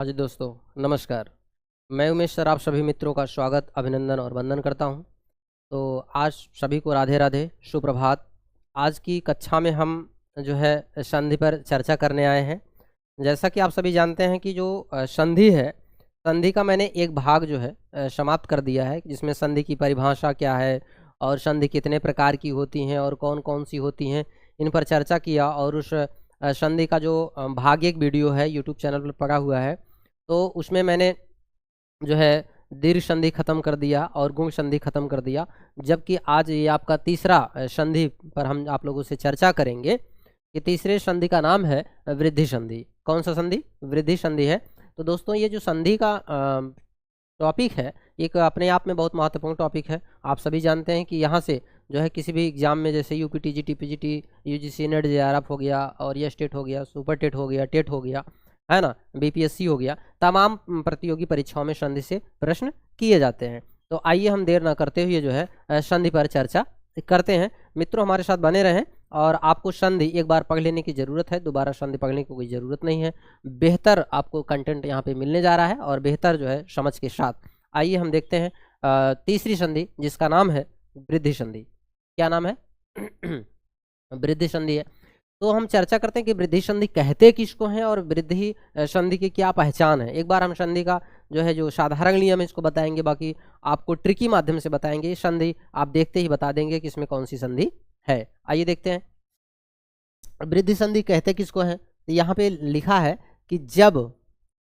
हाँ जी दोस्तों, नमस्कार। मैं उमेश सर आप सभी मित्रों का स्वागत, अभिनंदन और वंदन करता हूँ। तो आज सभी को राधे राधे, सुप्रभात। आज की कक्षा में हम जो है संधि पर चर्चा करने आए हैं। जैसा कि आप सभी जानते हैं कि जो संधि है, संधि का मैंने एक भाग जो है समाप्त कर दिया है, जिसमें संधि की परिभाषा क्या है और संधि कितने प्रकार की होती हैं और कौन कौन सी होती हैं, इन पर चर्चा किया। और उस संधि का जो भाग एक वीडियो है यूट्यूब चैनल पर पड़ा हुआ है, तो उसमें मैंने जो है दीर्घ संधि खत्म कर दिया और गुण संधि खत्म कर दिया। जबकि आज ये आपका तीसरा संधि पर हम आप लोगों से चर्चा करेंगे। ये तीसरे संधि का नाम है वृद्धि संधि। कौन सा संधि? वृद्धि संधि है। तो दोस्तों, ये जो संधि का टॉपिक है, एक अपने आप में बहुत महत्वपूर्ण टॉपिक है। आप सभी जानते हैं कि यहाँ से जो है किसी भी एग्जाम में, जैसे UP TGT PGT UGC net JRF हो गया, और ये स्टेट हो गया, सुपर टेट हो गया, टेट हो गया, है ना, बीपीएससी हो गया, तमाम प्रतियोगी परीक्षाओं में संधि से प्रश्न किए जाते हैं। तो आइए हम देर ना करते हुए जो है संधि पर चर्चा करते हैं। मित्रों, हमारे साथ बने रहें। और आपको संधि एक बार पढ़ लेने की ज़रूरत है, दोबारा संधि पढ़ने की कोई ज़रूरत नहीं है। बेहतर आपको कंटेंट यहाँ पे मिलने जा रहा है और बेहतर जो है समझ के साथ। आइए हम देखते हैं तीसरी संधि, जिसका नाम है वृद्धि संधि। क्या नाम है? वृद्धि संधि है। तो हम चर्चा करते हैं कि वृद्धि संधि कहते किसको हैं और वृद्धि संधि की क्या पहचान है। एक बार हम संधि का जो है जो साधारण नियम है इसको बताएंगे, बाकी आपको ट्रिकी माध्यम से बताएंगे। ये संधि आप देखते ही बता देंगे कि इसमें कौन सी संधि है। आइए देखते हैं वृद्धि संधि कहते किसको है। तो यहाँ पे लिखा है कि जब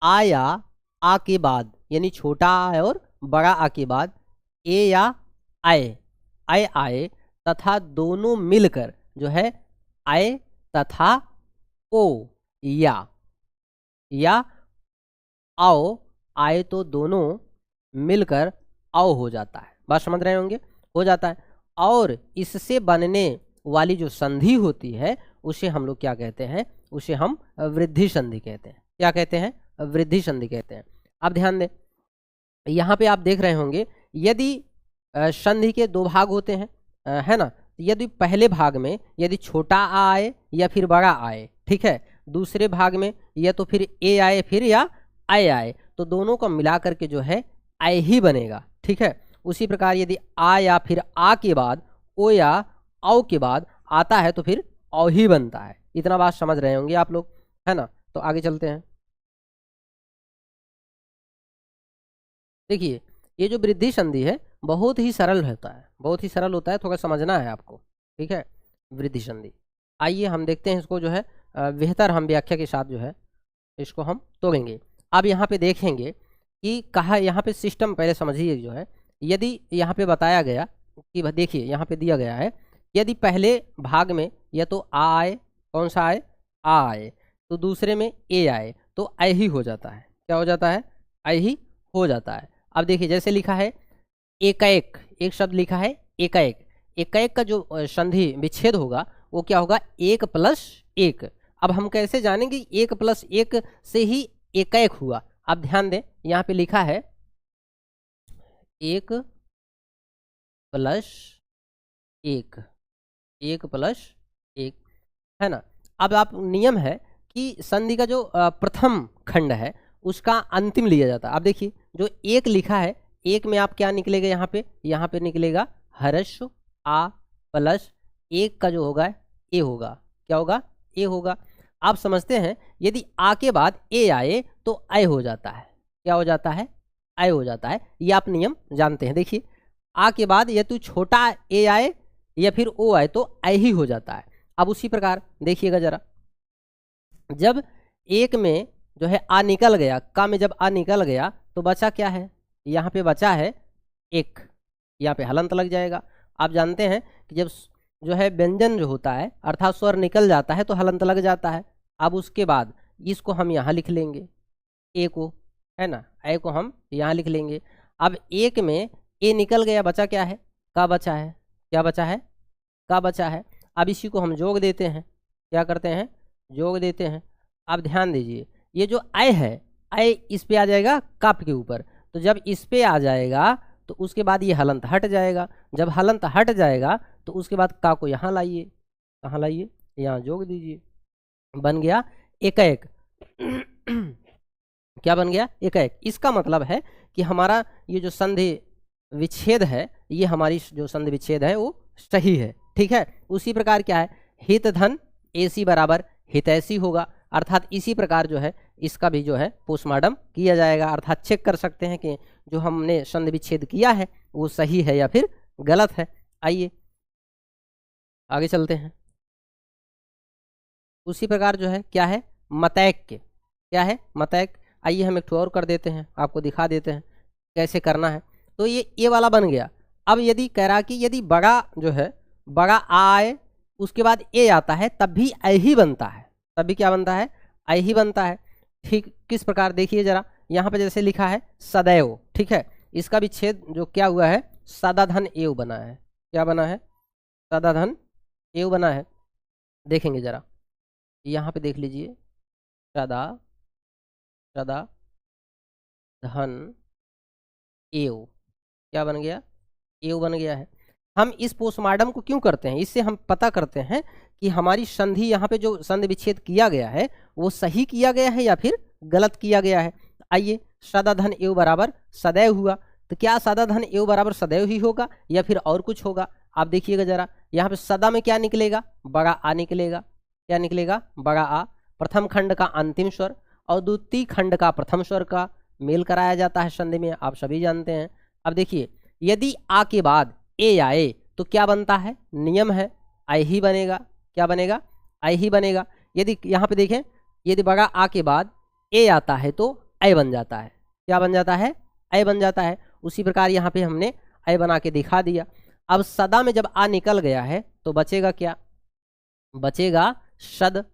आ या आ के बाद, यानी छोटा आ और बड़ा आ के बाद ए या आए आए तथा दोनों मिलकर जो है आए तथा ओ या आओ आए, तो दोनों मिलकर आओ हो जाता है। बात समझ रहे होंगे? हो जाता है। और इससे बनने वाली जो संधि होती है उसे हम लोग क्या कहते हैं? उसे हम वृद्धि संधि कहते हैं। क्या कहते हैं? वृद्धि संधि कहते हैं। अब ध्यान दें, यहाँ पे आप देख रहे होंगे, यदि संधि के दो भाग होते हैं, है ना। यदि पहले भाग में यदि छोटा आ आए या फिर बड़ा आए, ठीक है, दूसरे भाग में या तो फिर ए आए फिर या आए, तो दोनों को मिला करके जो है आए ही बनेगा, ठीक है। उसी प्रकार यदि आ या फिर आ के बाद ओ या औ के बाद आता है तो फिर औ ही बनता है। इतना बात समझ रहे होंगे आप लोग, है ना। तो आगे चलते हैं। देखिए, ये जो वृद्धि संधि है बहुत ही सरल होता है, बहुत ही सरल होता है, थोड़ा समझना है आपको, ठीक है। वृद्धि संधि, आइए हम देखते हैं इसको जो है बेहतर हम व्याख्या के साथ जो है इसको हम तोड़ेंगे। अब यहाँ पे देखेंगे कि कहा, यहाँ पे सिस्टम पहले समझिए जो है। यदि यहाँ पे बताया गया कि देखिए यहाँ पे दिया गया है, यदि पहले भाग में या तो आ आए, कौन सा आए? आ आए, तो दूसरे में ए आए, तो आई ही हो जाता है। क्या हो जाता है? आई ही हो जाता है। अब देखिए जैसे लिखा है एकाएक, एक शब्द लिखा है एकाएक। एकाएक का जो संधि विच्छेद होगा वो क्या होगा? एक प्लस एक। अब हम कैसे जानेंगे एक प्लस एक से ही एकाएक हुआ? अब ध्यान दें, यहाँ पे लिखा है एक प्लस एक, एक प्लस एक, है ना। अब आप नियम है कि संधि का जो प्रथम खंड है उसका अंतिम लिया जाता है। अब देखिए जो एक लिखा है, एक में आप क्या निकलेगा? यहाँ पे निकलेगा हर्ष आ प्लस एक का जो होगा ए होगा। क्या होगा? ए होगा। आप समझते हैं यदि आ के बाद ए आए तो आय हो जाता है। क्या हो जाता है? आय हो जाता है। ये आप नियम जानते हैं। देखिए आ के बाद या तो छोटा ए आए या फिर ओ आए तो आय ही हो जाता है। अब उसी प्रकार देखिएगा जरा, जब एक में जो है आ निकल गया, का में जब आ निकल गया तो बचा क्या है? यहाँ पे बचा है एक, यहाँ पे हलंत लग जाएगा। आप जानते हैं कि जब जो है व्यंजन जो होता है अर्थात स्वर निकल जाता है तो हलंत लग जाता है। अब उसके बाद इसको हम यहाँ लिख लेंगे ए को, है ना, ए को हम यहाँ लिख लेंगे। अब एक में ए निकल गया, बचा क्या है? का बचा है। क्या बचा है? का बचा है। अब इसी को हम जोड़ देते हैं। क्या करते हैं? जोड़ देते हैं। अब ध्यान दीजिए, ये जो आय है, आय इस पे आ जाएगा कप के ऊपर, तो जब इस पे आ जाएगा तो उसके बाद ये हलंत हट जाएगा। जब हलंत हट जाएगा तो उसके बाद का को यहाँ लाइए, कहाँ लाइए? यहाँ जोड़ दीजिए, बन गया एकाएक। क्या बन गया, एकाएक। इसका मतलब है कि हमारा ये जो संधि विच्छेद है, ये हमारी जो संधि विच्छेद है वो सही है, ठीक है। उसी प्रकार क्या है, हित धन AC बराबर हितैषी होगा, अर्थात इसी प्रकार जो है इसका भी जो है पोस्टमार्टम किया जाएगा, अर्थात चेक कर सकते हैं कि जो हमने संधि विच्छेद किया है वो सही है या फिर गलत है। आइए आगे चलते हैं। उसी प्रकार जो है क्या है, मतैक के, क्या है मतैक। आइए हम एक ठो और कर देते हैं, आपको दिखा देते हैं कैसे करना है। तो ये वाला बन गया। अब यदि कह रहा कि यदि बड़ा जो है, बड़ा आए उसके बाद ए आता है तब भी ऐ ही बनता है, तब भी क्या बनता है, ऐ ही बनता है। ठीक किस प्रकार, देखिए जरा, यहाँ पे जैसे लिखा है सदैव, ठीक है, इसका भी छेद जो क्या हुआ है, सदा धन एव बना है। क्या बना है, सदा धन एव बना है। देखेंगे जरा, यहाँ पे देख लीजिए, सदा सदा धन एव, क्या बन गया, एव बन गया है। हम इस पोस्टमार्टम को क्यों करते हैं, इससे हम पता करते हैं कि हमारी संधि, यहाँ पे जो संधि विच्छेद किया गया है वो सही किया गया है या फिर गलत किया गया है। आइए, सदा धन एव बराबर सदैव हुआ, तो क्या सदा धन एव बराबर सदैव ही होगा या फिर और कुछ होगा। आप देखिएगा जरा, यहाँ पे सदा में क्या निकलेगा, बड़ा आ निकलेगा। क्या निकलेगा, बड़ा आ। प्रथम खंड का अंतिम स्वर और द्वितीय खंड का प्रथम स्वर का मेल कराया जाता है संधि में, आप सभी जानते हैं। अब देखिए, यदि आ के बाद ए आए तो क्या बनता है, नियम है आई ही बनेगा। क्या बनेगा, आई ही बनेगा। यदि यहाँ पे देखें, यदि बड़ा आ के बाद ए आता है तो ऐ बन जाता है। क्या बन जाता है, ऐ बन जाता है। उसी प्रकार यहाँ पे हमने ऐ बना के दिखा दिया। अब सदा में जब आ निकल गया है तो बचेगा क्या, बचेगा शद।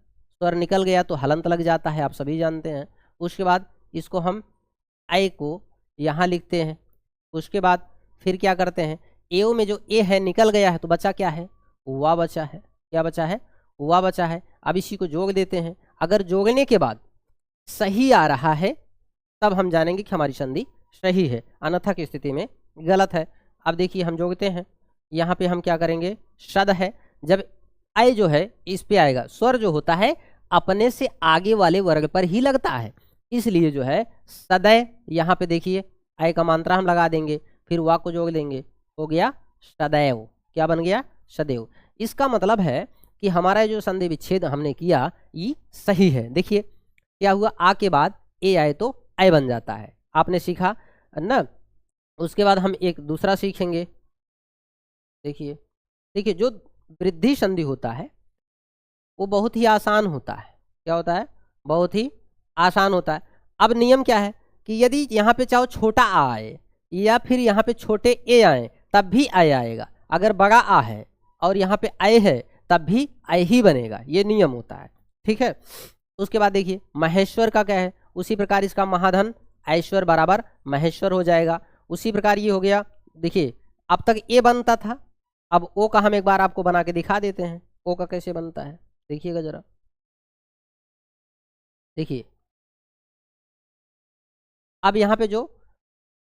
स्वर निकल गया तो हलंत लग जाता है, आप सभी जानते हैं। उसके बाद इसको हम ऐ को यहाँ लिखते हैं। उसके बाद फिर क्या करते हैं, एव में जो ए है निकल गया है तो बचा क्या है, वा बचा है। क्या बचा है, वा बचा है। अब इसी को जोड़ देते हैं। अगर जोड़ने के बाद सही आ रहा है तब हम जानेंगे कि हमारी संधि सही है, अन्यथा की स्थिति में गलत है। अब देखिए हम जोड़ते हैं, यहाँ पे हम क्या करेंगे, शद है, जब ऐ जो है इस पे आएगा, स्वर जो होता है अपने से आगे वाले वर्ग पर ही लगता है, इसलिए जो है सदै, यहाँ पे देखिए ऐ का मात्रा हम लगा देंगे, फिर वा को जोड़ देंगे, हो गया सदैव। क्या बन गया, सदैव। इसका मतलब है कि हमारा जो संधि विच्छेद हमने किया ये सही है। देखिए क्या हुआ, आ के बाद ए आए तो ऐ बन जाता है, आपने सीखा ना। उसके बाद हम एक दूसरा सीखेंगे। देखिए देखिए, जो वृद्धि संधि होता है वो बहुत ही आसान होता है। क्या होता है, बहुत ही आसान होता है। अब नियम क्या है कि यदि यहाँ पे चाहो छोटा आ आए या फिर यहाँ पे छोटे ए आए तब भी ऐ आएगा। अगर बड़ा आ है और यहाँ पे ऐ है तब भी ऐ ही बनेगा, ये नियम होता है, ठीक है। उसके बाद देखिए महेश्वर का क्या है, उसी प्रकार इसका महाधन ऐश्वर बराबर महेश्वर हो जाएगा। उसी प्रकार ये हो गया। देखिए अब तक ए बनता था, अब ओ का हम एक बार आपको बना के दिखा देते हैं, ओ का कैसे बनता है, देखिएगा जरा। देखिए अब यहाँ पे जो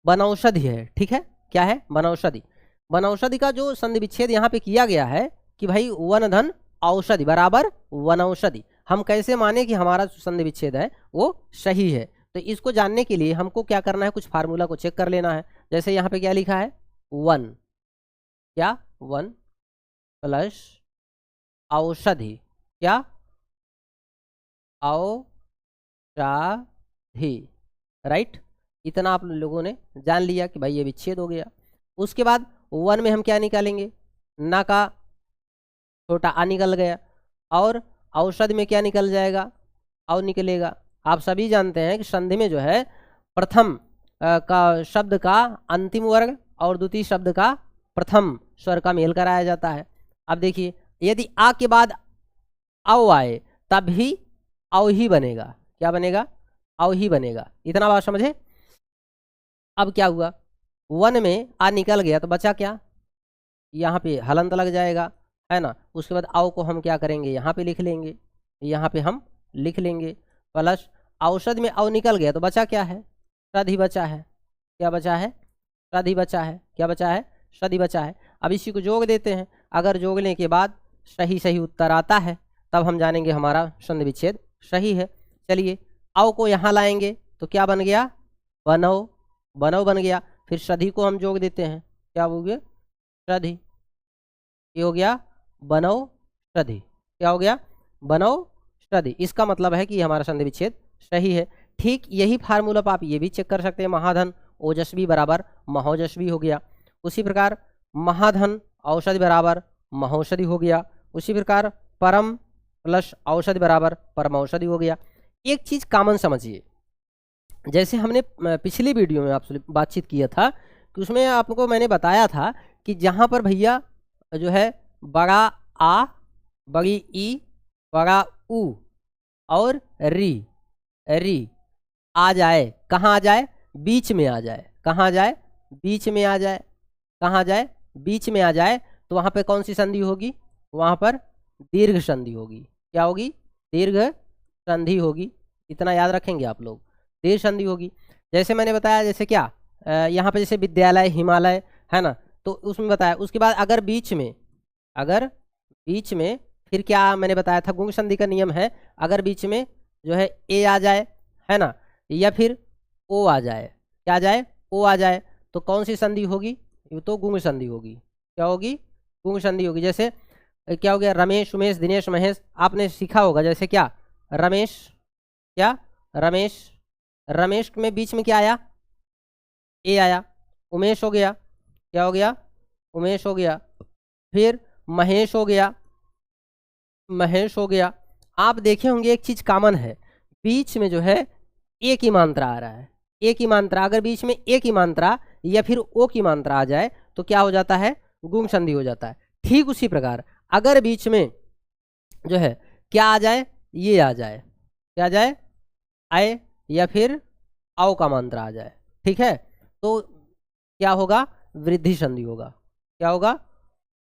वनौषधि है, ठीक है, क्या है, वनौषधि। वनौषधि का जो संधि विच्छेद यहाँ पे किया गया है कि भाई वन धन औषधि बराबर वनौषधि, हम कैसे माने कि हमारा संधि विच्छेद है वो सही है। तो इसको जानने के लिए हमको क्या करना है, कुछ फार्मूला को चेक कर लेना है। जैसे यहाँ पे क्या लिखा है, वन, क्या, वन प्लस औषधि, क्या, औषधि, राइट। इतना आप लोगों ने जान लिया कि भाई ये विच्छेद हो गया। उसके बाद वन में हम क्या निकालेंगे, ना का छोटा आ निकल गया, और औषध में क्या निकल जाएगा, औ निकलेगा। आप सभी जानते हैं कि संधि में जो है प्रथम का शब्द का अंतिम वर्ग और द्वितीय शब्द का प्रथम स्वर का मेल कराया जाता है। अब देखिए यदि आ के बाद औ आए तब ही औ ही बनेगा। क्या बनेगा, औ ही बनेगा। इतना बात समझे। अब क्या हुआ, वन में आ निकल गया तो बचा क्या, यहाँ पे हलंत लग जाएगा, है ना। उसके बाद औ को हम क्या करेंगे, यहाँ पे लिख लेंगे, यहाँ पे हम लिख लेंगे, प्लस औषध में औ निकल गया तो बचा क्या है, शद ही बचा है। क्या बचा है, शद ही बचा है। क्या बचा है, शद ही बचा है। अब इसी को जोड़ देते हैं। अगर जोड़ने के बाद सही सही उत्तर आता है तब हम जानेंगे हमारा संधि विच्छेद सही है। चलिए औ को यहाँ लाएंगे तो क्या बन गया, बनव, बनव बन गया। फिर षधि को हम जोड़ देते हैं, क्या हो गया, षधि, ये हो गया बनव षधि, क्या हो गया, बनव षधि। इसका मतलब है कि हमारा संधि विच्छेद सही है। ठीक यही फार्मूला आप ये भी चेक कर सकते हैं, महाधन ओजस्वी बराबर महोजस्वी हो गया। उसी प्रकार महाधन औषधि बराबर महौषधि हो गया। उसी प्रकार परम प्लस औषधि बराबर परमौषधि हो गया। एक चीज कॉमन समझिए, जैसे हमने पिछली वीडियो में आपसे बातचीत किया था कि उसमें आपको मैंने बताया था कि जहाँ पर भैया जो है बड़ा आ, बड़ी ई, बड़ा ऊ और री, री आ जाए, कहाँ आ जाए, बीच में आ जाए, कहाँ आ जाए, बीच में आ जाए, कहाँ आ जाए, बीच में आ जाए, तो वहाँ पे कौन सी संधि होगी, वहाँ पर दीर्घ संधि होगी। क्या होगी, दीर्घ संधि होगी। इतना याद रखेंगे आप लोग, दीर्घ संधि होगी। जैसे मैंने बताया, जैसे क्या यहाँ पे जैसे विद्यालय, हिमालय है ना, तो उसमें बताया। उसके बाद अगर बीच में, अगर बीच में फिर क्या मैंने बताया था, गुण संधि का नियम है, अगर बीच में जो है ए आ जाए, है ना, या फिर ओ आ जाए, क्या आ जाए, ओ आ जाए, तो कौन सी संधि होगी, ये तो गुण संधि होगी। क्या होगी, गुण संधि होगी। जैसे क्या हो गया, रमेश, उमेश, दिनेश, महेश, आपने सीखा होगा। जैसे क्या, रमेश, क्या, रमेश, रमेश में बीच में क्या आया, ए आया। उमेश हो गया, क्या हो गया, उमेश हो गया। फिर महेश हो गया, महेश हो गया। आप देखे होंगे एक चीज कॉमन है, बीच में जो है ए की मात्रा आ रहा है, ए की मात्रा, अगर बीच में ए की मात्रा या फिर ओ की मात्रा आ जाए तो क्या हो जाता है, गुण संधि हो जाता है। ठीक उसी प्रकार अगर बीच में जो है क्या आ जाए, ये आ जाए, क्या आ जाए, आए, या फिर आओ का मात्रा आ जाए, ठीक है, तो क्या होगा, वृद्धि संधि होगा। क्या होगा,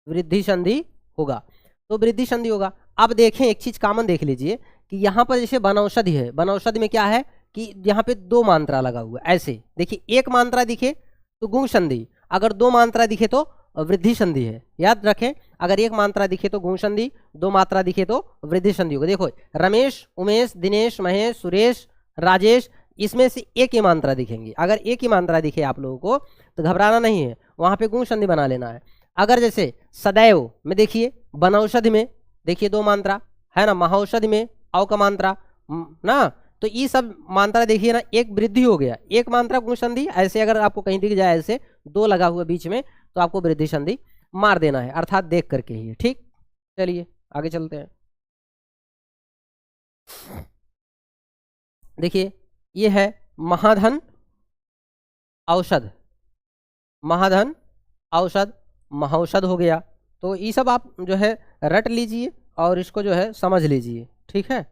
वृद्धि संधि होगा। तो वृद्धि संधि होगा। अब देखें एक चीज कॉमन देख लीजिए कि यहाँ पर जैसे वनौषधि है, वनौषधि में क्या है कि यहाँ पे दो मात्रा लगा हुआ है। ऐसे देखिए, एक मात्रा दिखे तो गुण संधि, अगर दो मात्रा दिखे तो वृद्धि संधि है। याद रखें, अगर एक मात्रा दिखे तो गुण संधि, दो मात्रा दिखे तो वृद्धि संधि होगा। देखो, रमेश, उमेश, दिनेश, महेश, सुरेश, राजेश, इसमें से एक ही मात्रा दिखेंगी। अगर एक ही मात्रा दिखे आप लोगों को तो घबराना नहीं है, वहां पे गुण संधि बना लेना है। अगर जैसे सदैव में देखिए, वनौषधि में देखिए दो मात्रा है ना, महौषधि में औ का मात्रा ना, तो ये सब मात्रा देखिए ना, एक वृद्धि हो गया, एक मात्रा गुण संधि। ऐसे अगर आपको कहीं दिख जाए ऐसे दो लगा हुआ बीच में, तो आपको वृद्धि संधि मार देना है, अर्थात देख करके ही। ठीक, चलिए आगे चलते हैं। देखिए, ये है महाधन औषध, महाधन औषध, महौषध हो गया। तो ये सब आप जो है रट लीजिए और इसको जो है समझ लीजिए, ठीक है।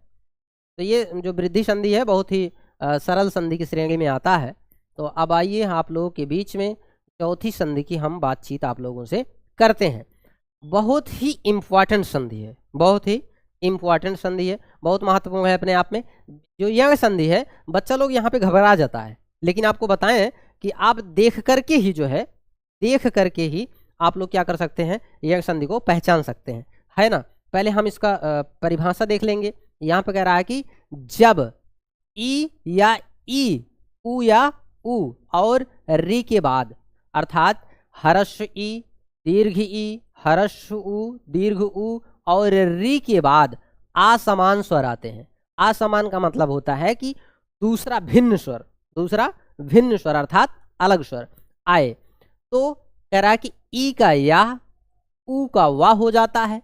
तो ये जो वृद्धि संधि है बहुत ही सरल संधि की श्रेणी में आता है। तो अब आइए आप लोगों के बीच में चौथी संधि की हम बातचीत आप लोगों से करते हैं। बहुत ही इम्पॉर्टेंट संधि है, बहुत ही इम्पॉर्टेंट संधि है, बहुत महत्वपूर्ण है अपने आप में। जो यंग संधि है, बच्चा लोग यहाँ पे घबरा जाता है, लेकिन आपको बताएं कि आप देख करके ही जो है, देख करके ही आप लोग क्या कर सकते हैं, यंग संधि को पहचान सकते हैं, है ना। पहले हम इसका परिभाषा देख लेंगे। यहाँ पे कह रहा है कि जब ई या ई, उ या उ और री के बाद, अर्थात हर्ष ई, दीर्घ ई, हर्ष उ, दीर्घ उ और री के बाद असमान स्वर आते हैं। असमान का मतलब होता है कि दूसरा भिन्न स्वर, दूसरा भिन्न स्वर अर्थात अलग स्वर आए, तो कह रहा है कि ई का या, उ का वा हो जाता है,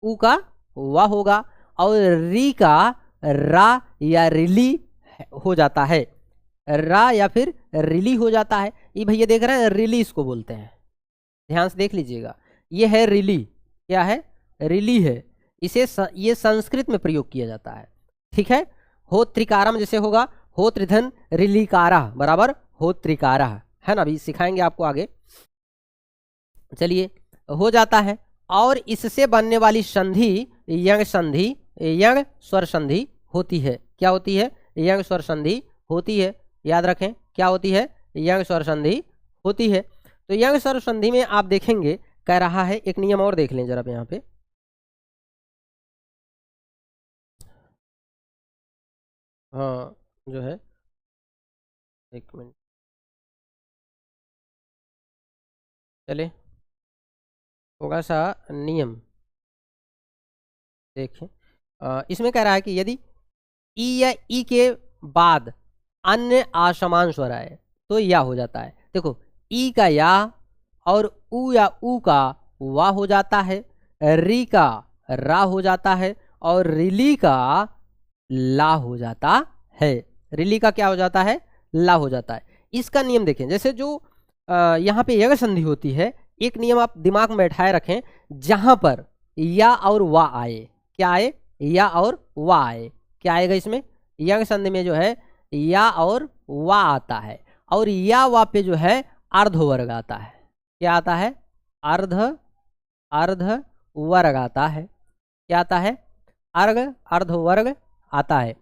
उ का वा होगा, और री का रा या रिली हो जाता है, रा या फिर रिली हो जाता है। ये भैया देख रहे हैं, रिली इसको बोलते हैं, ध्यान से देख लीजिएगा, ये है रिली। क्या है, रिली है। इसे ये संस्कृत में प्रयोग किया जाता है, ठीक है। हो त्रिकारम जैसे होगा, हो त्रिधन रिलिकारा बराबर हो त्रिकारा, है ना, अभी सिखाएंगे आपको आगे। चलिए, हो जाता है। और इससे बनने वाली संधि यंग संधि, यंग स्वर संधि होती है। क्या होती है, यंग स्वर संधि होती है। याद रखें, क्या होती है, यंग स्वर संधि होती है। तो यंग स्वर संधि में आप देखेंगे, कह रहा है एक नियम और देख लें जरा यहाँ पे। हाँ, जो है एक मिनट, चले थोड़ा सा नियम देखें। इसमें कह रहा है कि यदि ई या ई के बाद अन्य असमान स्वर आए तो या हो जाता है। देखो, ई का या और ऊ या ऊ का वा हो जाता है, री का रा हो जाता है और रिली का ला हो जाता है। रिली का क्या हो जाता है? ला हो जाता है। इसका नियम देखें, जैसे जो यहाँ पे यज्ञ संधि होती है, एक नियम आप दिमाग में बैठाए रखें, जहां पर या और वा आए, क्या आए? या और वा आए, क्या आएगा इसमें? यज्ञ संधि में जो है या और वा आता है, और या वा पे जो है अर्ध वर्ग आता है। क्या आता है? अर्ध वर्ग आता है। क्या आता है? अर्ध वर्ग आता है।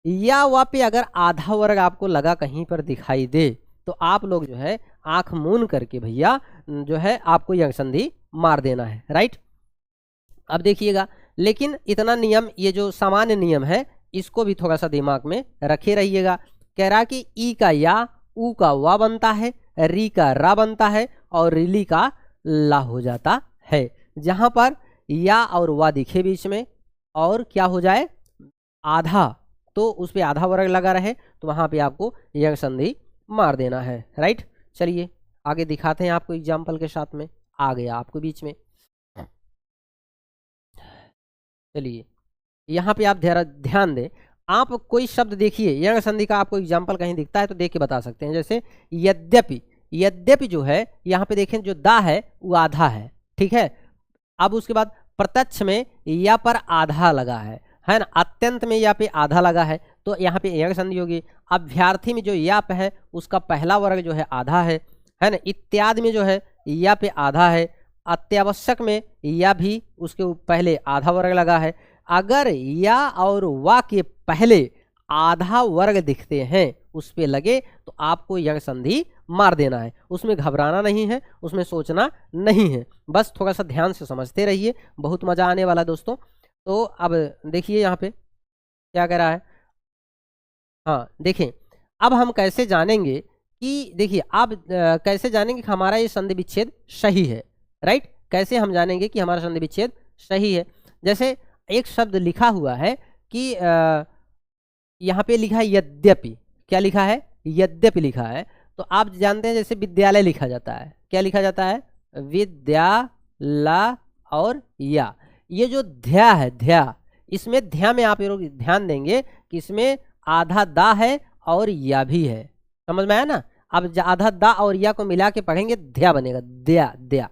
या वा पे अगर आधा वर्ग आपको लगा कहीं पर दिखाई दे तो आप लोग जो है आंख मून करके भैया जो है आपको यज्ञ संधि मार देना है, राइट। अब देखिएगा, लेकिन इतना नियम, ये जो सामान्य नियम है, इसको भी थोड़ा सा दिमाग में रखे रहिएगा। कह रहा कि ई का या, ऊ का वा बनता है, री का रा बनता है और रिली का ला हो जाता है। जहां पर या और वा दिखे बीच में और क्या हो जाए आधा, तो उस पे आधा वर्ग लगा रहे तो वहां पे आपको यज्ञ संधि मार देना है, राइट। चलिए आगे दिखाते हैं आपको एग्जाम्पल के साथ में। आ गया आपको बीच में, चलिए यहाँ पे आप ध्यान दें। आप कोई शब्द देखिए, यज्ञ संधि का आपको एग्जाम्पल कहीं दिखता है तो देख के बता सकते हैं। जैसे यद्यपि, यद्यपि जो है यहाँ पे देखें, जो दा है वो आधा है, ठीक है। अब उसके बाद प्रत्यक्ष में या पर आधा लगा है ना। अत्यंत में या पे आधा लगा है तो यहाँ पे यज्ञ संधि होगी। अभ्यर्थी में जो या पे है उसका पहला वर्ग जो है आधा है ना। इत्यादि में जो है या पे आधा है। अत्यावश्यक में या भी उसके पहले आधा वर्ग लगा है। अगर या और वा के पहले आधा वर्ग दिखते हैं उस पे लगे तो आपको यज्ञ संधि मार देना है। उसमें घबराना नहीं है, उसमें सोचना नहीं है, बस थोड़ा सा ध्यान से समझते रहिए, बहुत मजा आने वाला है दोस्तों। तो अब देखिए यहाँ पे क्या कह रहा है। हाँ देखें, अब हम कैसे जानेंगे कि, देखिए आप कैसे जानेंगे कि हमारा ये संधि विच्छेद सही है, राइट। कैसे हम जानेंगे कि हमारा संधि विच्छेद सही है? जैसे एक शब्द लिखा हुआ है कि यहाँ पे लिखा है यद्यपि। क्या लिखा है? यद्यपि लिखा है। तो आप जानते हैं जैसे विद्यालय लिखा जाता है, क्या लिखा जाता है? विद्याला और या। ये जो ध्या है, ध्या, इसमें ध्या में आप लोग ध्यान देंगे कि इसमें आधा दा है और या भी है। समझ में आया ना? अब आधा दा और या को मिला के पढ़ेंगे, ध्या बनेगा। द्या, द्या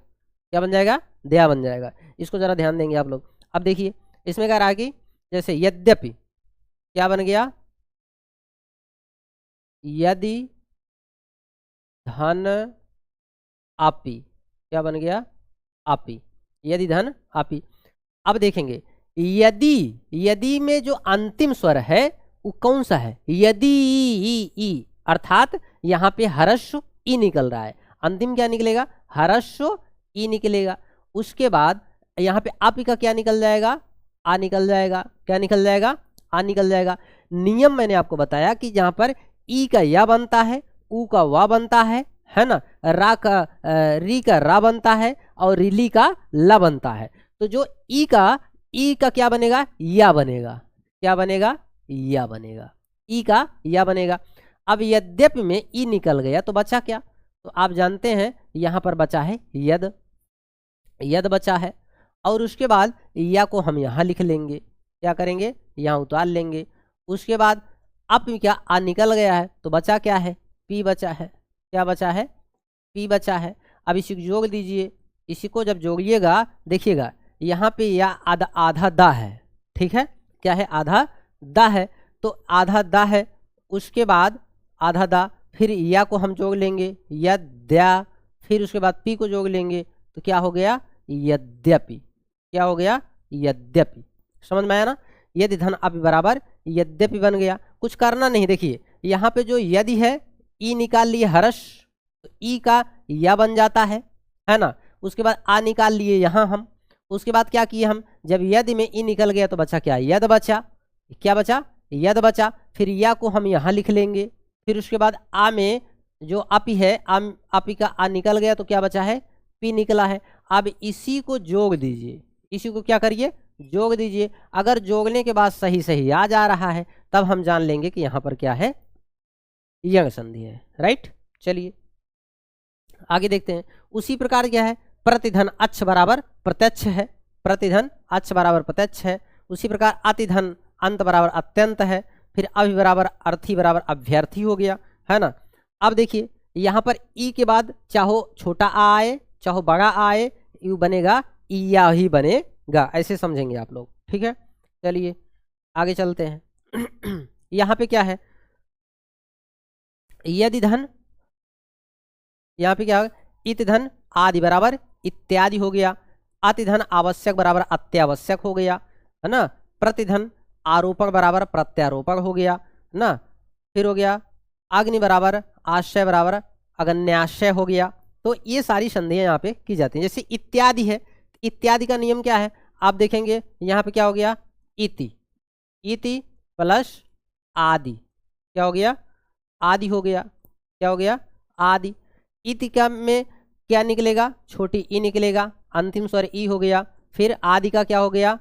क्या बन जाएगा? द्या बन जाएगा। इसको जरा ध्यान देंगे आप लोग। अब देखिए इसमें कह रहा है कि जैसे यद्यपि क्या बन गया? यदि धन आपी। क्या बन गया? आपी। यदि धन आपी। अब देखेंगे यदि, यदि में जो अंतिम स्वर है वो कौन सा है? यदि ई, अर्थात यहाँ पे हर्ष ई निकल रहा है। अंतिम क्या निकलेगा? हर्ष ई निकलेगा। उसके बाद यहाँ पे आप का क्या निकल जाएगा? आ निकल जाएगा। क्या निकल जाएगा? आ निकल जाएगा। नियम मैंने आपको बताया कि जहाँ पर ई का या बनता है, ऊ का वा बनता है ना, रा का री का रा बनता है और रिली का ला बनता है। तो जो ई का क्या बनेगा? या बनेगा। क्या बनेगा? या बनेगा। ई का या बनेगा। अब यद्यपि में ई निकल गया तो बचा क्या? तो आप जानते हैं यहाँ पर बचा है यद, यद बचा है। और उसके बाद या को हम यहाँ लिख लेंगे। क्या करेंगे? यहाँ उतार लेंगे। उसके बाद अब क्या आ निकल गया है तो बचा क्या है? पी बचा है। क्या बचा है? पी बचा है। अब इसी को जोड़ दीजिए। इसी को जब जोड़िएगा देखिएगा यहाँ पे या आधा, आधा दा है, ठीक है। क्या है? आधा दा है। तो आधा दा है, उसके बाद आधा दा, फिर या को हम जोड़ लेंगे यद्या, फिर उसके बाद पी को जोड़ लेंगे तो क्या हो गया? यद्यपि। क्या हो गया? यद्यपि। समझ में आया ना? यदि धन अपि बराबर यद्यपि बन गया। कुछ करना नहीं। देखिए यहाँ पे जो यदि है ई निकाल लिए हर्ष, तो ई का या बन जाता है ना। उसके बाद आ निकाल लिए यहाँ हम। उसके बाद क्या किए हम? जब यदि में ई निकल गया तो बचा क्या? यद बचा। क्या बचा? यद बचा। फिर या को हम यहाँ लिख लेंगे। फिर उसके बाद आ में जो अपी है, अपी का आ निकल गया तो क्या बचा है, पी निकला है। अब इसी को जोड़ दीजिए, इसी को क्या करिए, जोड़ दीजिए। अगर जोड़ने के बाद सही सही आ जा रहा है तब हम जान लेंगे कि यहाँ पर क्या है, यंग संधि है। राइट, चलिए आगे देखते हैं। उसी प्रकार क्या है, प्रतिधन अच्छ बराबर प्रत्यक्ष है, प्रतिधन अच्छ बराबर प्रत्यक्ष है। उसी प्रकार अतिधन अंत बराबर अत्यंत है। फिर अभि बराबर अर्थी बराबर अभ्यर्थी हो गया, है ना। अब देखिए यहाँ पर ई के बाद चाहो छोटा आ आए चाहो बड़ा आए, यू बनेगा या ही बनेगा, ऐसे समझेंगे आप लोग, ठीक है। चलिए आगे चलते हैं। यहाँ पे क्या है, यदि धन, यहाँ पे क्या होगा, इत धन आदि बराबर इत्यादि हो गया। अतिधन आवश्यक बराबर अत्यावश्यक हो गया, है ना। प्रतिधन आरोपक बराबर प्रत्यारोपक हो गया ना। फिर हो गया अग्नि बराबर आश्रय बराबर अगन्याश्रय हो गया। तो ये सारी संधियां यहाँ पे की जाती हैं। जैसे इत्यादि है, इत्यादि का नियम क्या है, आप देखेंगे यहाँ पे क्या हो गया, इति, इति प्लस आदि, क्या हो गया, आदि हो गया, क्या हो गया, आदि। इति का में क्या निकलेगा, छोटी ई निकलेगा, अंतिम स्वर ई हो गया। फिर आदि का क्या हो गया,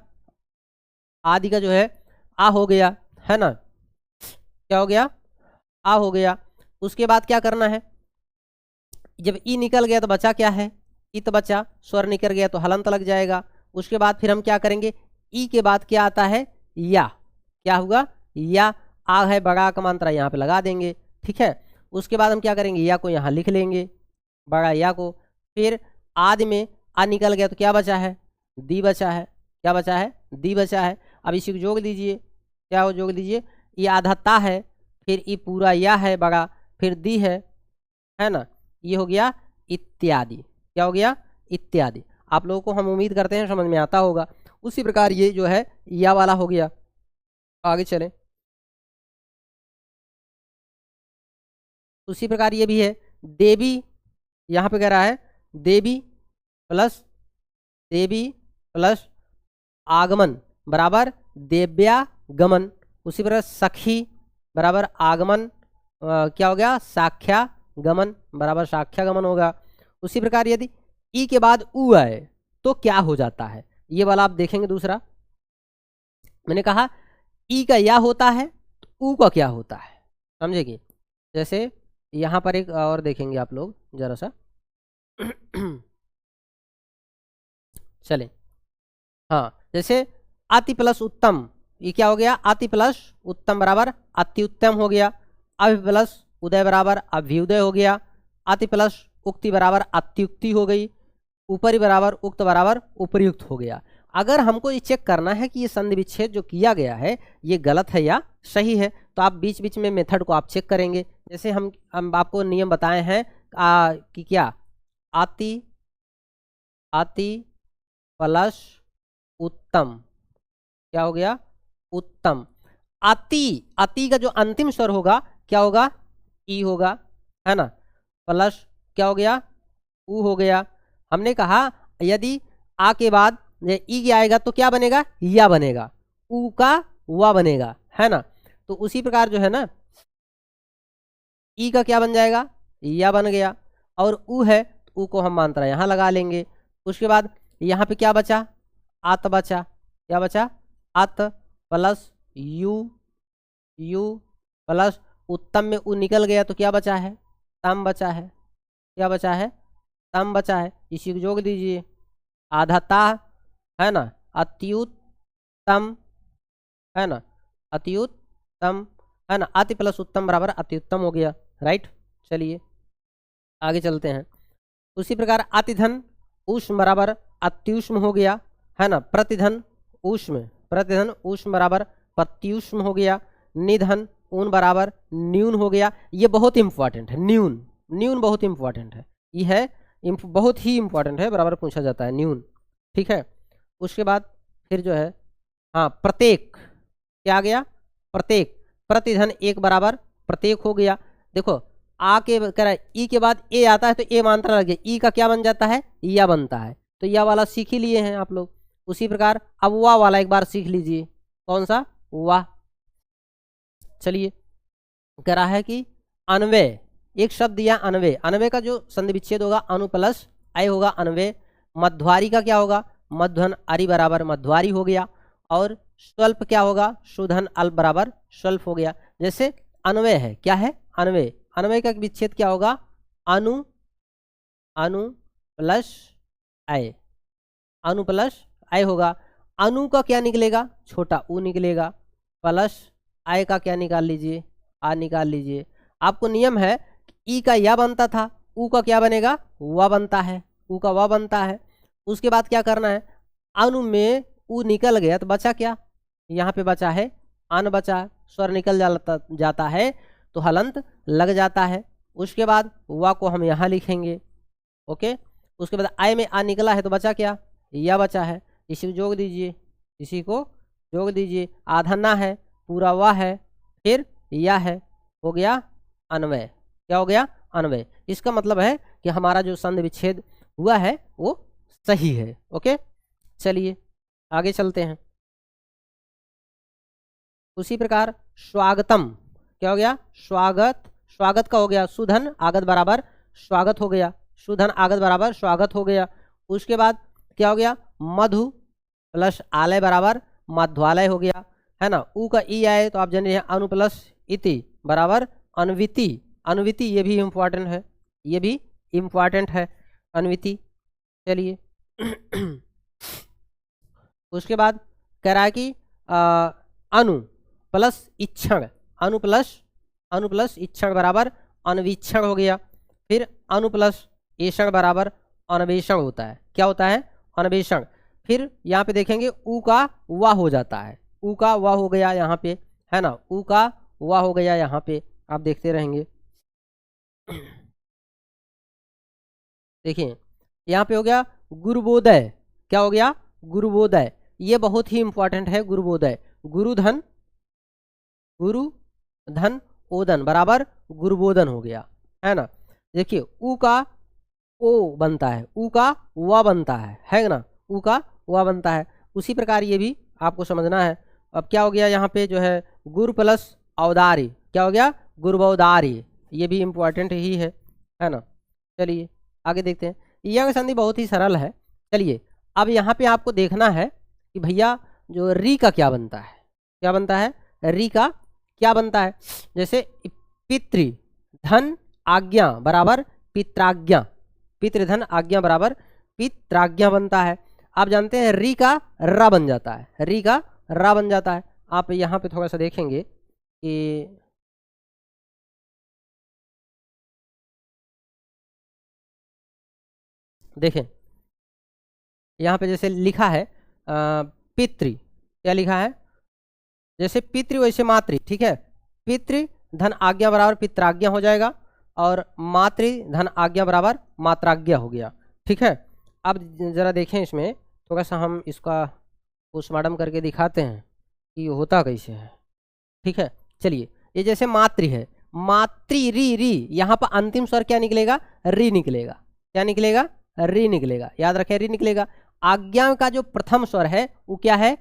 आदि का जो है आ हो गया, है ना, क्या हो गया, आ हो गया। उसके बाद क्या करना है, जब ई निकल गया तो बचा क्या है, इत बचा, स्वर निकल गया तो हलंत लग जाएगा। उसके बाद फिर हम क्या करेंगे, ई के बाद क्या आता है, या, क्या होगा, या, आ है बड़ा का मात्रा यहाँ पे लगा देंगे, ठीक है। उसके बाद हम क्या करेंगे, या को यहाँ लिख लेंगे, बड़ा या को। फिर आदि में आ निकल गया तो क्या बचा है, दी बचा है, क्या बचा है, दी बचा है। अब इसी को जोड़ दीजिए, क्या हो, जोड़ दीजिए, ये आधा ता है, फिर ये पूरा या है बड़ा, फिर दी है ना, ये हो गया इत्यादि, क्या हो गया, इत्यादि। आप लोगों को हम उम्मीद करते हैं समझ में आता होगा। उसी प्रकार ये जो है या वाला हो गया। आगे चलें, उसी प्रकार ये भी है, देवी, यहाँ पे कह रहा है देवी प्लस, देवी प्लस आगमन बराबर देव्यागमन। उसी प्रकार सखी बराबर आगमन, क्या हो गया, साख्यागमन बराबर साख्यागमन होगा। उसी प्रकार यदि ई के बाद उ आए तो क्या हो जाता है, ये वाला आप देखेंगे। दूसरा मैंने कहा ई का या होता है तो उ का क्या होता है, समझेंगे। जैसे यहाँ पर एक और देखेंगे आप लोग जरा सा। चले, हाँ, जैसे अति प्लस उत्तम, ये क्या हो गया, अति प्लस उत्तम बराबर अति उत्तम हो गया। अभि प्लस उदय बराबर अभ्युदय हो गया। अति प्लस उक्ति बराबर अत्युक्ति हो गई। ऊपरी बराबर उक्त बराबर उपयुक्त हो गया। अगर हमको ये चेक करना है कि ये संधि विच्छेद जो किया गया है ये गलत है या सही है, तो आप बीच बीच में मेथड को आप चेक करेंगे। जैसे हम आपको नियम बताए हैं कि क्या, अति, अति प्लस उत्तम, क्या हो गया, उत्तम। अति, अति का जो अंतिम स्वर होगा क्या होगा, ई होगा, है ना, प्लस क्या हो गया, उ हो गया। हमने कहा यदि आ के बाद ई आएगा तो क्या बनेगा, या बनेगा, उ का वा बनेगा, है ना। तो उसी प्रकार जो है ना, ई का क्या बन जाएगा, या बन गया, और उ है उ को हम मात्रा यहाँ लगा लेंगे। उसके बाद यहाँ पे क्या बचा, आत बचा, क्या बचा, आत प्लस यू, यू प्लस उत्तम में उ निकल गया तो क्या बचा है, तम बचा है, क्या बचा है, तम बचा है। इसी को जोड़ दीजिए, आधाता, है ना, अत्युत्तम, है ना, अत्युत्तम, है ना। अति प्लस उत्तम बराबर अत्युत्तम हो गया। राइट, चलिए आगे चलते हैं। उसी प्रकार अतिधन उष्म बराबर अत्युष्म हो गया, है ना। प्रतिधन उष्म, प्रतिधन उष्म बराबर प्रत्युष्म हो गया। निधन ऊन बराबर न्यून हो गया। ये बहुत इंपॉर्टेंट है, न्यून, न्यून बहुत इंपॉर्टेंट है, ये है बहुत ही इंपॉर्टेंट है, बराबर पूछा जाता है न्यून, ठीक है। उसके बाद फिर जो है, हाँ, प्रत्येक, क्या आ गया, प्रत्येक, प्रतिधन एक बराबर प्रत्येक हो गया। देखो आ के कह रहा है ई के बाद ए आता है तो ए मात्रा लग गया, ई का क्या बन जाता है, या बनता है। तो या वाला सीख ही लिए हैं आप लोग। उसी प्रकार अब वाह वाला एक बार सीख लीजिए, कौन सा, वाह। चलिए कह रहा है कि अन्वय, एक शब्द दिया अन्वय, अन्वय का जो संधि विच्छेद होगा अनु प्लस आय होगा अन्वय। मध्वारी का क्या होगा, मध्वन अरि बराबर मध्वारी हो गया। और स्वल्प क्या होगा, सुधन अल्प बराबर स्वल्प हो गया। जैसे अन्वय है, क्या है अन्वय, अन्वय का विच्छेद क्या होगा, अनु, अनु plus I, Anu plus I होगा। अनु का क्या निकलेगा, छोटा ऊ निकलेगा, प्लस आय का क्या निकाल लीजिए, आ निकाल लीजिए। आपको नियम है ई का या बनता था, ऊ का क्या बनेगा, वा बनता है, ऊ का वा बनता है। उसके बाद क्या करना है, अनु में ऊ निकल गया तो बचा क्या, यहाँ पे बचा है अन, बचा स्वर निकल जाता है तो हलंत लग जाता है। उसके बाद वा को हम यहाँ लिखेंगे, ओके। उसके बाद आय में आ निकला है तो बचा क्या, या बचा है, इसी को जोड़ दीजिए, इसी को जोड़ दीजिए। आधा ना है, पूरा वा है, फिर या है, हो गया अन्वय। क्या हो गया, अन्वय। इसका मतलब है कि हमारा जो संधि विच्छेद हुआ है वो सही है, ओके। चलिए आगे चलते हैं। उसी प्रकार स्वागतम, क्या हो गया, स्वागत, स्वागत का हो गया सुधन आगत बराबर स्वागत हो गया, सुधन आगत बराबर स्वागत हो गया। उसके बाद क्या हो गया, मधु प्लस आलय बराबर मध्वालय हो गया, है ना। ऊ का ई आए तो आप जान रहे हैं अनु प्लस इति बराबर अन्विति, अन्विति ये भी इम्पोर्टेंट है, ये भी इम्पोर्टेंट है अन्विति। चलिए उसके बाद कह रहा है कि अनु प्लस इक्षण, अनु प्लस इक्षण बराबर अन्वीक्षण हो गया। फिर अनु प्लस ऐषण बराबर अन्वेषण होता है, क्या होता है, अन्वेषण। फिर यहाँ पे देखेंगे ऊ का वा हो जाता है, ऊ का वा हो गया यहाँ पे, है ना, ऊ का वा हो गया यहाँ पे, आप देखते रहेंगे। देखिए यहाँ पे हो गया गुरुबोधय, क्या हो गया, गुरुबोधय, ये बहुत ही इंपॉर्टेंट है गुरुबोधय। गुरुधन, गुरु धन ओदन बराबर गुरुबोधन हो गया, है ना। देखिए ऊ का ओ बनता है, ऊ का वा बनता है ना, ऊ का वा बनता है। उसी प्रकार ये भी आपको समझना है। अब क्या हो गया यहाँ पे जो है गुरु प्लस औदारी, क्या हो गया, गुरुबौदारी, ये भी इम्पोर्टेंट ही है ना। चलिए आगे देखते हैं। यंग संधि बहुत ही सरल है। चलिए अब यहाँ पे आपको देखना है कि भैया जो री का क्या बनता है, क्या बनता है, री का क्या बनता है। जैसे पितृ धन आज्ञा बराबर पित्राज्ञा, पितृधन आज्ञा बराबर पित्राज्ञा बनता है। आप जानते हैं री का रा बन जाता है, री का रा बन जाता है। आप यहाँ पे थोड़ा सा देखेंगे कि देखें यहाँ पे जैसे लिखा है पितृ, क्या लिखा है, जैसे पितृ वैसे मातृ, ठीक है। पितृ धन आज्ञा बराबर पित्राज्ञा हो जाएगा और मातृ धन आज्ञा बराबर मात्राज्ञा हो गया, ठीक है। अब जरा देखें इसमें थोड़ा सा हम इसका पोस्टमार्टम करके दिखाते हैं कि होता कैसे है, ठीक है। चलिए ये जैसे मातृ है, मातृ री, री यहाँ पर अंतिम स्वर क्या निकलेगा, री निकलेगा, क्या निकलेगा, री निकलेगा, याद रखें री निकलेगा। आज्ञा का जो प्रथम स्वर है वो क्या है,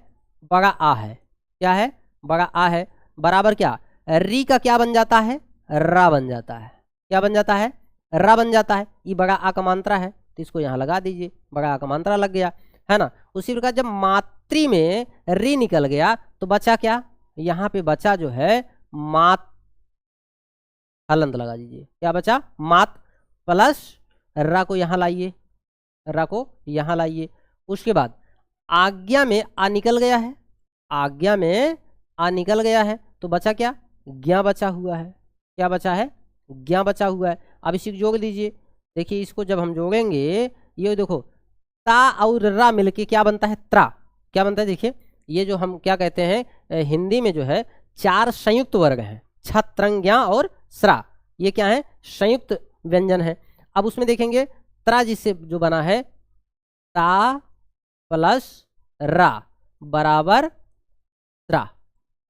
बड़ा आ है, क्या है, बड़ा आ है, बराबर क्या, री का क्या बन जाता है, रा बन जाता है, क्या बन जाता है, रा बन जाता है। ये बड़ा आ का मात्रा है तो इसको यहाँ लगा दीजिए, बड़ा आ का मात्रा लग गया, है ना। उसी प्रकार जब मातृ में री निकल गया तो बचा क्या, यहाँ पे बचा जो है मात, हलंत लगा दीजिए, क्या बचा, मात प्लस रा को यहाँ लाइए, रा को यहाँ लाइए। उसके बाद आज्ञा में आ निकल गया है, आज्ञा में आ निकल गया है तो बचा क्या, ज्ञा बचा हुआ है, क्या बचा है, ज्ञा बचा हुआ है। अब इसी को जोड़ दीजिए। देखिए इसको जब हम जोड़ेंगे ये देखो ता और रा मिलके क्या बनता है, त्रा, क्या बनता है। देखिए ये जो हम क्या कहते हैं हिंदी में जो है चार संयुक्त वर्ग हैं, छत्रंज्ञा और स्रा, ये क्या है, संयुक्त व्यंजन है। अब उसमें देखेंगे त्रा जिससे जो बना है ता प्लस रा बराबर त्रा,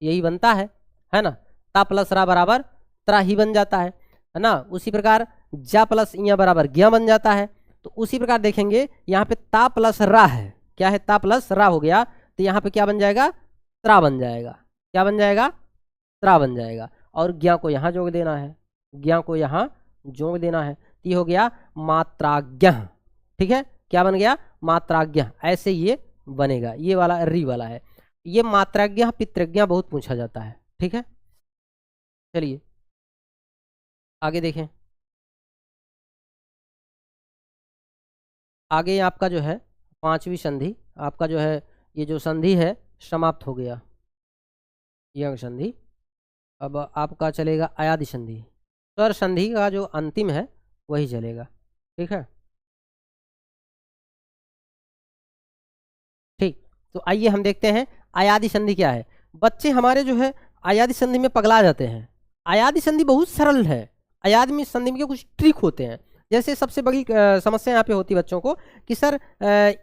यही बनता है ना। ता प्लस रा बराबर त्रा ही बन जाता है ना। उसी प्रकार जा प्लस इया बराबर ज्ञा बन जाता है। तो उसी प्रकार देखेंगे यहाँ पे ता प्लस रा है, क्या है, ता प्लस रा हो गया तो यहाँ पे क्या बन जाएगा, त्रा बन जाएगा, क्या बन जाएगा, त्रा बन जाएगा। और ज्ञा को यहाँ जोड़ देना है, ज्ञ को यहाँ जोड़ देना है, तो ये हो गया मात्राज्ञ। ठीक है, क्या बन गया? मात्राज्ञ। ऐसे ये बनेगा, ये वाला री वाला है। ये मात्राज्ञ पितृज्ञ बहुत पूछा जाता है। ठीक है, चलिए आगे देखें। आगे आपका जो है पांचवी संधि, आपका जो है ये जो संधि है समाप्त हो गया, यंग संधि। अब आपका चलेगा अयादि संधि। स्वर संधि का जो अंतिम है वही चलेगा। ठीक है, ठीक। तो आइए हम देखते हैं अयादि संधि क्या है। बच्चे हमारे जो है अयादि संधि में पगला जाते हैं। अयादि संधि बहुत सरल है। अयादि में संधि में कुछ ट्रिक होते हैं। जैसे सबसे बड़ी समस्या यहाँ पे होती है बच्चों को कि सर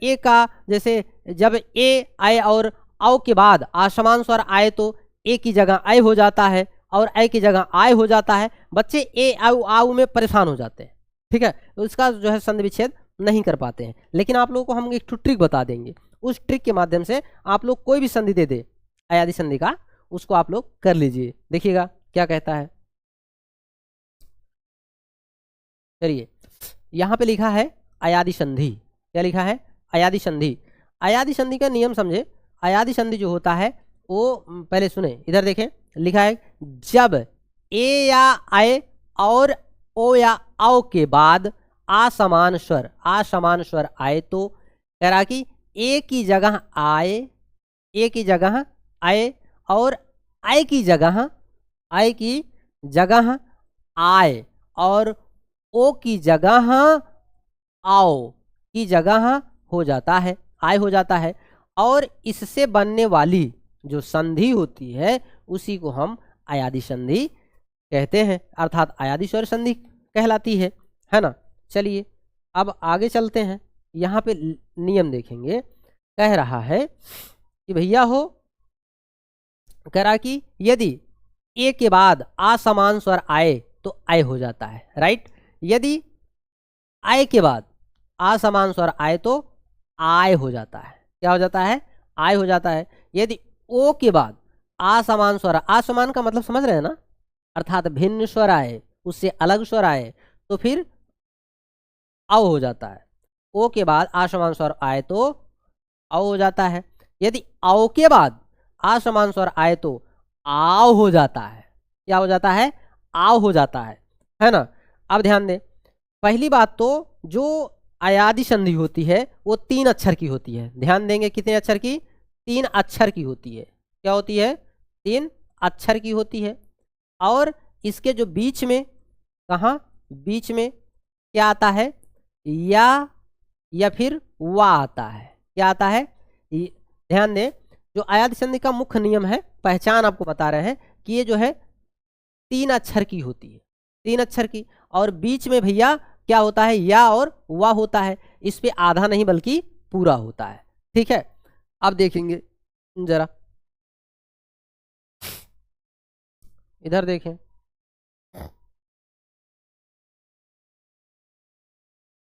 ए का, जैसे जब ए आए और आओ के बाद असमान स्वर आए तो ए की जगह आय हो जाता है और ए की जगह आय हो जाता है। बच्चे ए आउ आउ में परेशान हो जाते हैं। ठीक है, तो इसका जो है संधि विच्छेद नहीं कर पाते हैं। लेकिन आप लोगों को हम एक ट्रिक बता देंगे। उस ट्रिक के माध्यम से आप लोग कोई भी संधि दे दे अयादि संधि का, उसको आप लोग कर लीजिए। देखिएगा क्या कहता है। चलिए यहाँ पे लिखा है अयादि संधि। क्या लिखा है? अयादि संधि। अयादि संधि का नियम समझे। अयादि संधि जो होता है वो पहले सुने, इधर देखें, लिखा है जब ए या आए और ओ या आओ के बाद असमान स्वर आए तो कह रहा कि ए की जगह आए, ए की जगह आए और आय की जगह आए और ओ की जगह आओ की जगह हो जाता है, आय हो जाता है। और इससे बनने वाली जो संधि होती है उसी को हम अयादि संधि कहते हैं, अर्थात अयादि स्वर संधि कहलाती है ना। चलिए अब आगे चलते हैं। यहाँ पे नियम देखेंगे। कह रहा है कि भैया हो, कह रहा कि यदि ए के बाद असमान स्वर आए तो आय हो जाता है, राइट। यदि आय के बाद असमान स्वर आए तो आय हो जाता है। क्या हो जाता है? आय हो जाता है। यदि ओ के बाद असमान स्वर, असमान का मतलब समझ रहे हैं ना, अर्थात भिन्न स्वर आए, उससे अलग स्वर आए तो फिर औ हो जाता है। ओ के बाद असमान स्वर आए तो औ हो जाता है। यदि औ के बाद असमान स्वर आए तो आओ हो जाता है। क्या हो जाता है? आओ हो जाता है ना। अब ध्यान दें, पहली बात तो जो अयादि संधि होती है वो 3 अक्षर की होती है। ध्यान देंगे कितने अक्षर की? 3 अक्षर की होती है। क्या होती है? 3 अक्षर की होती है। और इसके जो बीच में, कहाँ बीच में क्या आता है? या फिर वा आता है। क्या आता है? ध्यान दें, जो अयादि संधि का मुख्य नियम है, पहचान आपको बता रहे हैं कि ये जो है 3 अक्षर की होती है, 3 अक्षर की। और बीच में भैया क्या होता है? या और वा होता है। इस पे आधा नहीं बल्कि पूरा होता है। ठीक है, अब देखेंगे जरा, इधर देखें।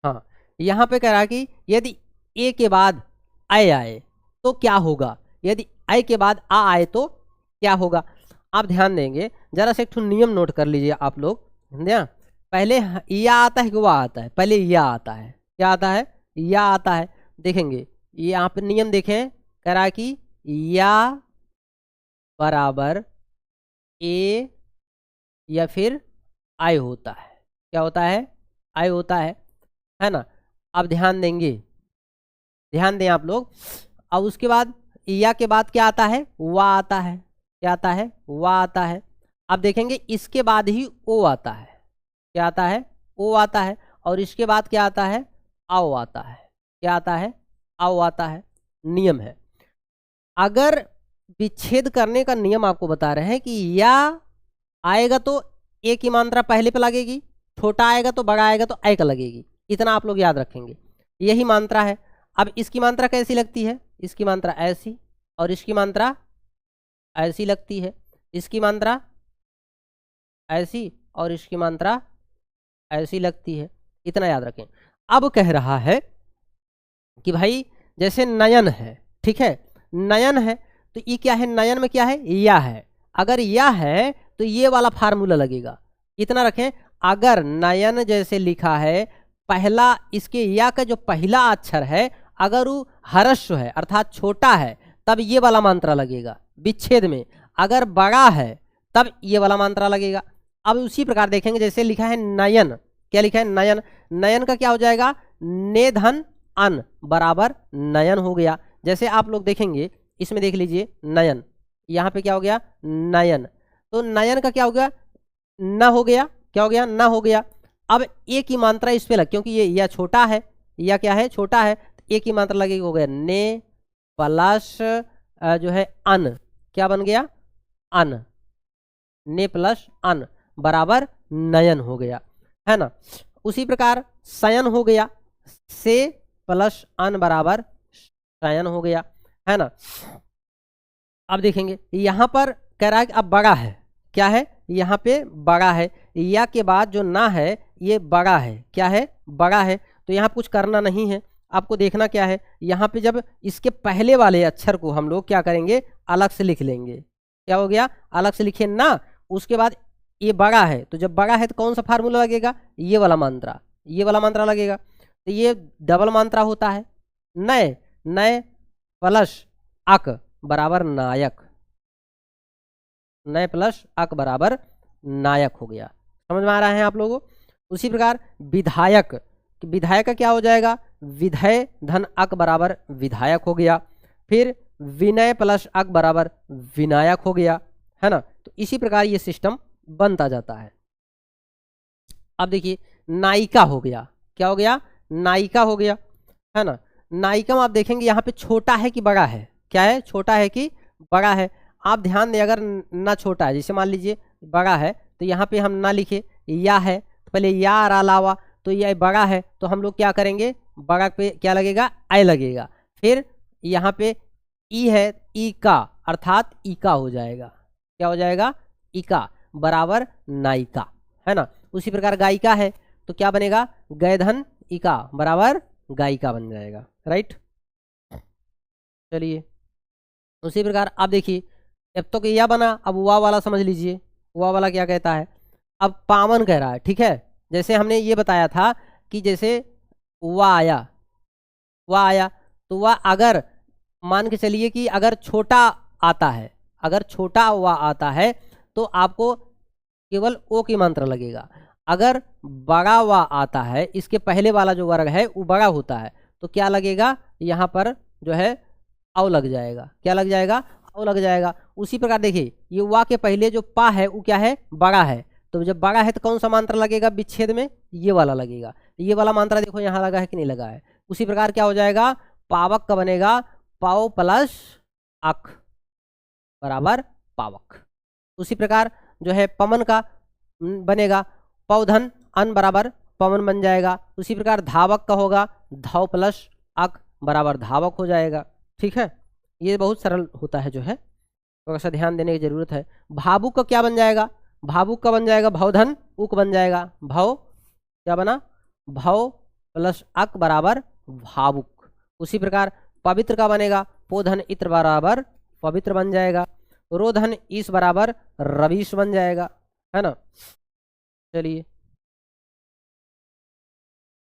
हाँ, यहाँ पे कह रहा है कि यदि ए के बाद आय आए तो क्या होगा, यदि आय के बाद आ आए तो क्या होगा। आप ध्यान देंगे जरा से, एक ठो नियम नोट कर लीजिए आप लोग। ध्यान, पहले या आता है कि वह आता है? पहले या आता है। क्या आता है? या आता है। देखेंगे ये यहाँ पे नियम देखें, कह रहा है कि या बराबर ए या फिर आय होता है। क्या होता है? आय होता है ना। अब ध्यान देंगे, ध्यान दें आप लोग। अब उसके बाद या के बाद क्या आता है? वा आता है। क्या आता है? वा आता है। अब देखेंगे इसके बाद ही ओ आता है। क्या आता है? ओ आता है। और इसके बाद क्या आता है? आओ आता है। क्या आता है? आओ आता है। नियम है, अगर विच्छेद करने का नियम आपको बता रहे हैं कि या आएगा तो ए की मात्रा पहले पे लगेगी, छोटा आएगा तो बड़ा आएगा तो ए का लगेगी। इतना आप लोग याद रखेंगे, यही मात्रा है। अब इसकी मात्रा कैसी लगती है? इसकी मात्रा ऐसी और इसकी मात्रा ऐसी लगती है। इसकी मात्रा ऐसी और इसकी मात्रा ऐसी लगती है। इतना याद रखें। अब कह रहा है कि भाई जैसे नयन है, ठीक है, नयन है तो ये क्या है? नयन में क्या है? या है। अगर या है तो ये वाला फार्मूला लगेगा। इतना रखें, अगर नयन जैसे लिखा है, पहला इसके या का जो पहला अक्षर है अगर वो ह्रस्व है अर्थात छोटा है तब ये वाला मात्रा लगेगा विच्छेद में, अगर बड़ा है तब ये वाला मात्रा लगेगा। अब उसी प्रकार देखेंगे जैसे लिखा है नयन, क्या लिखा है नयन, नयन का क्या हो जाएगा ने धन अन बराबर नयन हो गया। जैसे आप लोग देखेंगे इसमें देख लीजिए नयन, यहाँ पे क्या हो गया नयन, तो नयन का क्या हो गया न हो गया, क्या हो गया न हो गया। अब एक ही मात्रा इस पे लग, क्योंकि ये या छोटा है या क्या है छोटा है, तो एक ही मात्रा लगेगी, हो गया ने प्लस जो है अन, क्या बन गया अन, ने प्लस अन बराबर नयन हो गया, है ना। उसी प्रकार शयन हो गया, से प्लस अन बराबर शयन हो गया, है ना। अब देखेंगे यहाँ पर कह रहा है कि अब बड़ा है, क्या है यहाँ पे बड़ा है, या के बाद जो ना है ये बड़ा है, क्या है बड़ा है, तो यहाँ कुछ करना नहीं है, आपको देखना क्या है यहाँ पे जब इसके पहले वाले अक्षर को हम लोग क्या करेंगे अलग से लिख लेंगे, क्या हो गया अलग से लिखे ना, उसके बाद ये बड़ा है, तो जब बड़ा है तो कौन सा फार्मूला लगेगा ये वाला मंत्रा, ये वाला मंत्रा लगेगा, तो ये डबल मंत्रा होता है नय, नय प्लस अक बराबर नायक, नय प्लस अक बराबर नायक हो गया, समझ में आ रहा है आप लोगों। उसी प्रकार विधायक, विधायक का क्या हो जाएगा विधेय धन अक बराबर विधायक हो गया, फिर विनय प्लस अक बराबर विनायक हो गया, है ना। तो इसी प्रकार ये सिस्टम बनता जाता है। अब देखिए नायिका हो गया, क्या हो गया नायिका हो गया, है ना। नायिका में आप देखेंगे यहाँ पे छोटा है कि बड़ा है, क्या है छोटा है कि बड़ा है, आप ध्यान दें अगर ना छोटा है, जैसे मान लीजिए बड़ा है तो यहाँ पे हम ना लिखे या है, तो पहले या और अलावा, तो यह बड़ा है तो हम लोग क्या करेंगे बड़ा पे क्या लगेगा आई लगेगा, फिर यहाँ पे ई है ई का अर्थात इका हो जाएगा, क्या हो जाएगा इका बराबर नायिका, है ना। उसी प्रकार गायिका है तो क्या बनेगा गैधन इका बराबर गायिका बन जाएगा, राइट। चलिए उसी प्रकार आप देखिए अब तो यह बना, अब वाह वाला समझ लीजिए, वाह वाला क्या कहता है, अब पावन कह रहा है, ठीक है। जैसे हमने ये बताया था कि जैसे वाह आया, वाह आया तो वह अगर मान के चलिए कि अगर छोटा आता है, अगर छोटा वाह आता है तो आपको केवल ओ की मात्रा लगेगा, अगर बड़ा वाह आता है इसके पहले वाला जो वर्ग है वो बड़ा होता है तो क्या लगेगा यहाँ पर जो है औ लग जाएगा, क्या लग जाएगा औ लग जाएगा। उसी प्रकार देखिए ये वाह के पहले जो पा है वो क्या है बड़ा है, तो जब बड़ा है तो कौन सा मात्रा लगेगा विच्छेद में ये वाला लगेगा, ये वाला मात्रा देखो यहाँ लगा है कि नहीं लगा है। उसी प्रकार क्या हो जाएगा पावक का बनेगा पाओ प्लस अक बराबर पावक। उसी प्रकार जो है पमन का बनेगा पौधन अन बराबर पवन बन जाएगा। उसी प्रकार धावक का होगा धाव प्लस अक बराबर धावक हो जाएगा, ठीक है। ये बहुत सरल होता है जो है, तो ऐसा ध्यान देने की जरूरत है। भावुक का क्या बन जाएगा, भावुक का बन जाएगा भवधन उक बन जाएगा, भाव क्या बना भाव प्लस अक बराबर भावुक। उसी प्रकार पवित्र का बनेगा पोधन इत्र बराबर पवित्र बन जाएगा, रोधन ईस बराबर रवीश बन जाएगा, है ना। चलिए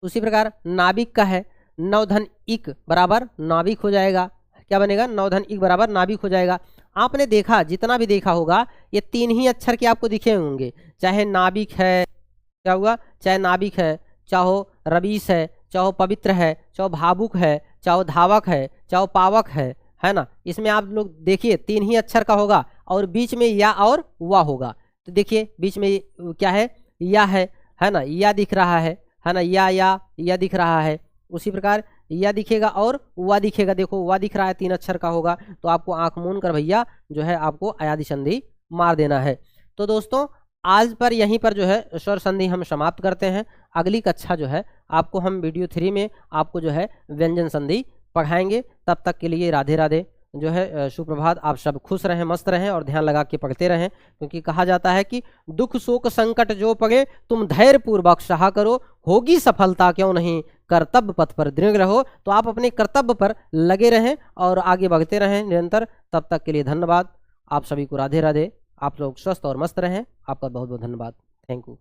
उसी प्रकार नाभिक का है नवधन इक बराबर नाभिक हो जाएगा, क्या बनेगा नवधन इक बराबर नाभिक हो जाएगा। आपने देखा जितना भी देखा होगा ये तीन ही अक्षर के आपको दिखे होंगे, चाहे नाभिक है क्या हुआ चाहे नाभिक है, चाहे रवीश है, चाहे पवित्र है, चाहे भावुक है, चाहे धावक है, चाहे पावक है ना। इसमें आप लोग देखिए तीन ही अक्षर का होगा और बीच में या और वा होगा, तो देखिए बीच में क्या है या है ना, या दिख रहा है ना, या दिख रहा है। उसी प्रकार या दिखेगा और वा दिखेगा, देखो वा दिख रहा है तीन अक्षर का होगा, तो आपको आंख मूंद कर भैया जो है आपको अयादि संधि मार देना है। तो दोस्तों आज पर यहीं पर जो है स्वर संधि हम समाप्त करते हैं। अगली कक्षा जो है आपको हम वीडियो 3 में आपको जो है व्यंजन संधि पढ़ाएंगे। तब तक के लिए राधे राधे जो है सुप्रभात। आप सब खुश रहें मस्त रहें और ध्यान लगा के पढ़ते रहें, क्योंकि कहा जाता है कि दुख शोक संकट जो पड़े तुम धैर्य पूर्वक सहा करो, होगी सफलता क्यों नहीं, कर्तव्य पथ पर दृढ़ रहो। तो आप अपने कर्तव्य पर लगे रहें और आगे बढ़ते रहें निरंतर। तब तक के लिए धन्यवाद। आप सभी को राधे राधे। आप लोग स्वस्थ और मस्त रहें। आपका बहुत बहुत धन्यवाद। Thank you.